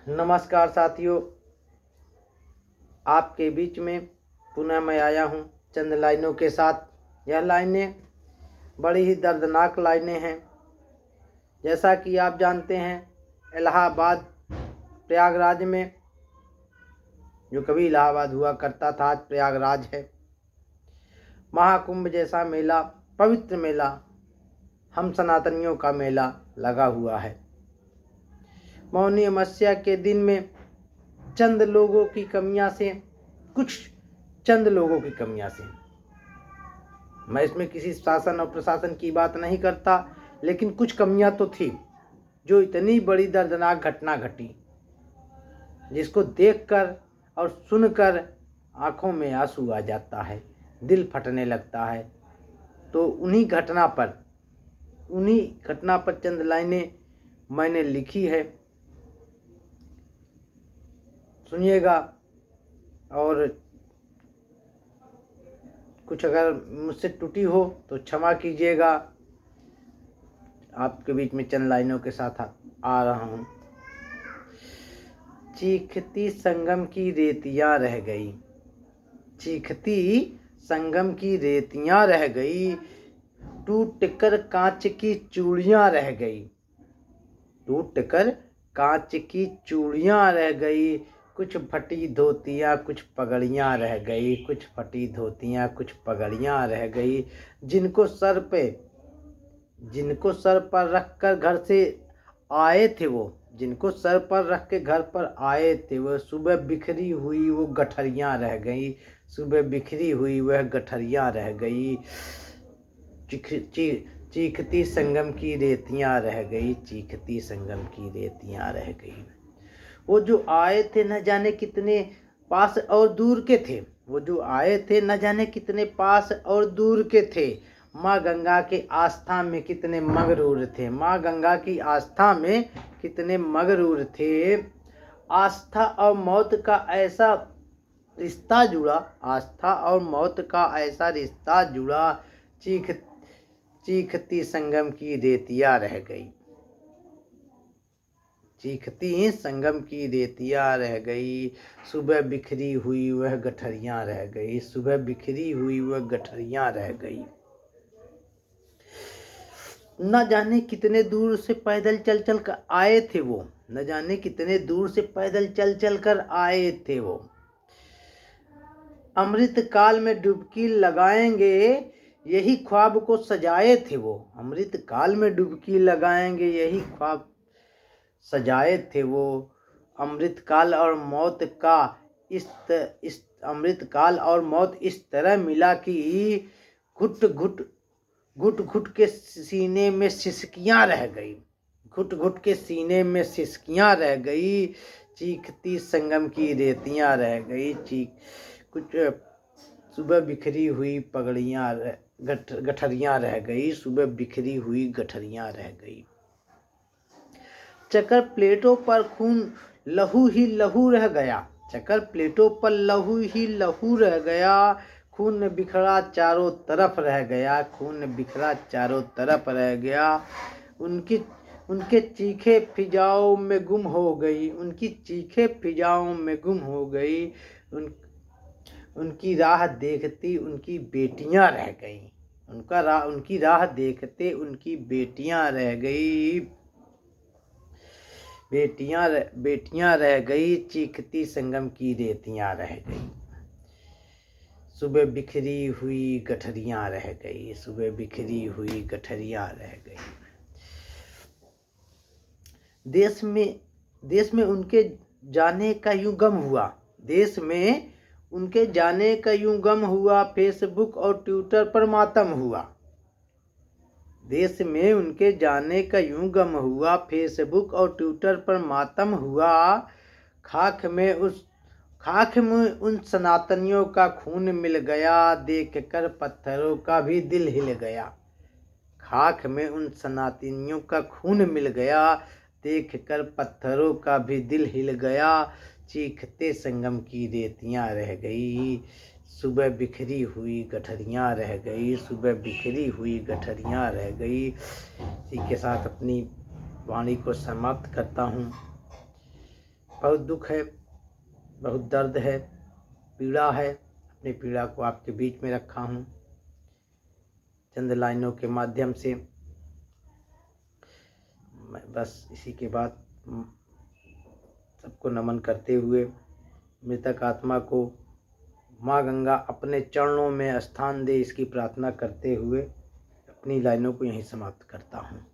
नमस्कार साथियों, आपके बीच में पुनः मैं आया हूं चंद लाइनों के साथ। यह लाइनें बड़ी ही दर्दनाक लाइनें हैं। जैसा कि आप जानते हैं, इलाहाबाद प्रयागराज में, जो कभी इलाहाबाद हुआ करता था, आज प्रयागराज है। महाकुंभ जैसा मेला, पवित्र मेला, हम सनातनियों का मेला लगा हुआ है। मौनी अमावस्या के दिन में चंद लोगों की कमियां से, चंद लोगों की कमियां से, मैं इसमें किसी शासन और प्रशासन की बात नहीं करता, लेकिन कुछ कमियां तो थी जो इतनी बड़ी दर्दनाक घटना घटी, जिसको देखकर और सुनकर आंखों में आंसू आ जाता है, दिल फटने लगता है। तो उन्हीं घटना पर चंद लाइनें मैंने लिखी है, सुनिएगा। और कुछ अगर मुझसे त्रुटि हो तो क्षमा कीजिएगा। आपके बीच में चंद लाइनों के साथ आ रहा हूँ। चीखती संगम की रेतियां रह गई, चीखती संगम की रेतियां रह गई, टूटकर कांच की चूड़ियां रह गई, टूटकर कांच की चूड़ियां रह गई, कुछ फटी धोतियां कुछ पगड़ियां रह गई, कुछ फटी धोतियां कुछ पगड़ियां रह गई, जिनको सर पर रखकर घर से आए थे वो, जिनको सर पर रख के घर पर आए थे वो, सुबह बिखरी हुई वो गठरियां रह गई, सुबह बिखरी हुई वह गठरियां रह गई। चीखती संगम की रेतियां रह गई, चीखती संगम की रेतियां रह गई। वो जो आए थे न जाने कितने पास और दूर के थे, वो जो आए थे न जाने कितने पास और दूर के थे, माँ गंगा के आस्था में कितने मगरूर थे, माँ गंगा की आस्था में कितने मगरूर थे। आस्था और मौत का ऐसा रिश्ता जुड़ा, आस्था और मौत का ऐसा रिश्ता जुड़ा, चीखती संगम की रेतियां रह गई, चीखती संगम की रेतियां रह गई, सुबह बिखरी हुई वह गठरियां रह गई, सुबह बिखरी हुई वह गठरियां रह गई। न जाने कितने दूर से पैदल चल चल कर आए थे वो, न जाने कितने दूर से पैदल चल चल कर आए थे वो। अमृत काल में डुबकी लगाएंगे यही ख्वाब को सजाए थे वो, अमृत काल में डुबकी लगाएंगे यही ख्वाब सजाए थे वो। अमृत काल और मौत का अमृत काल और मौत इस तरह मिला कि घुट घुट के सीने में सिसकियां रह गई, घुट घुट के सीने में सिसकियां रह गई, चीखती संगम की रेतियां रह गई, कुछ सुबह बिखरी हुई पगड़ियां गठरियां रह गई, सुबह बिखरी हुई गठरियां रह गई। चक्कर प्लेटों पर खून लहू ही लहू रह गया, चक्कर प्लेटों पर लहू ही लहू रह गया, खून बिखरा चारों तरफ रह गया, खून बिखरा चारों तरफ रह गया। उनके चीखे फिजाओं में गुम हो गई, उनकी चीखे फिजाओं में गुम हो गई। उनकी राह देखती उनकी बेटियां रह गई, उनकी राह देखते उनकी बेटियां रह गई, बेटियां रह गई, चीखती संगम की रेतियां रह गई, सुबह बिखरी हुई गठरियां रह गई, सुबह बिखरी हुई गठरियां रह गई। देश में उनके जाने का यूं गम हुआ, देश में उनके जाने का यूं गम हुआ, फेसबुक और ट्विटर पर मातम हुआ, देश में उनके जाने का यूं गम हुआ, फेसबुक और ट्विटर पर मातम हुआ। खाक में उन सनातनियों का खून मिल गया, देखकर पत्थरों का भी दिल हिल गया, खाक में उन सनातनियों का खून मिल गया, देखकर पत्थरों का भी दिल हिल गया। चीखते संगम की रेतियां रह गई, सुबह बिखरी हुई गठरियां रह गई, सुबह बिखरी हुई गठरियां रह गई। इसी के साथ अपनी वाणी को समाप्त करता हूँ। बहुत दुख है, बहुत दर्द है, पीड़ा है। अपनी पीड़ा को आपके बीच में रखा हूँ चंद लाइनों के माध्यम से। मैं बस इसी के बाद सबको नमन करते हुए मृतक आत्मा को माँ गंगा अपने चरणों में स्थान दे, इसकी प्रार्थना करते हुए अपनी लाइनों को यहीं समाप्त करता हूँ।